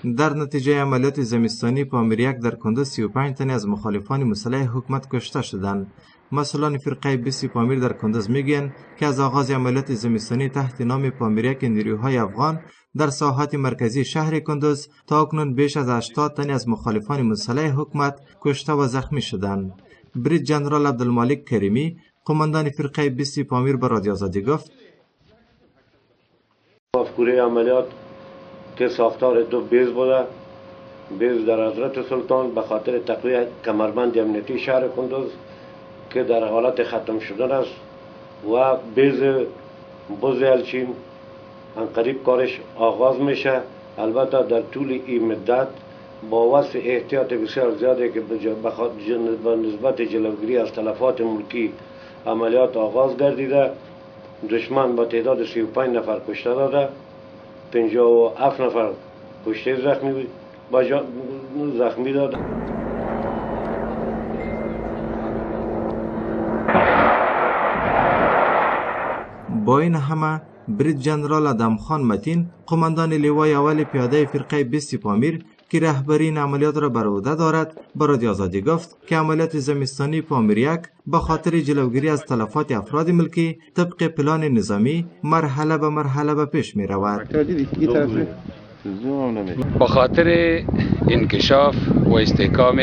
در نتیجه عملیات زمستانی پامیر یک در کندوز 35 تن از مخالفان مسلح حکومت کشته شدند. مسئولان فرقه 20 پامیر در کندوز میگن که از آغاز عملیات زمستانی تحت نام پامیر یک نیروهای افغان در ساحات مرکزی شهر کندوز تا اکنون بیش از 80 تن از مخالفان مسلح حکومت کشته و زخمی شدند. بریج جنرال عبدالمالک کریمی قماندان فرقه 20 پامیر به رادیو آزادی گفت: مفکوره عملیات که ساختار دو بیز بوده، بیز در حضرت سلطان به خاطر تقویت کمربند امنیتی شهر کندوز که در حالت ختم شدن است و بیز بوز الچین انقریب کارش آغاز میشه. البته در طول این مدت با وصف احتیاط بسیار زیاده که به نسبت جلوگیری از تلفات ملکی عملیات آغاز گردیده. دشمن با تعداد 35 نفر کشته داده، 57 نفر کشته زخمی داده. با این همه بریج جنرال ادم خان متین قماندان لیوای اول پیاده فرقه 20 پامیر که رهبری این عملیات را بر عهده دارد به رادیو آزادی گفت که عملیات زمستانی پامیر یک به خاطر جلوگیری از تلفات افراد ملکی طبق پلان نظامی مرحله به مرحله به پیش می رود. با خاطر انکشاف و استحکام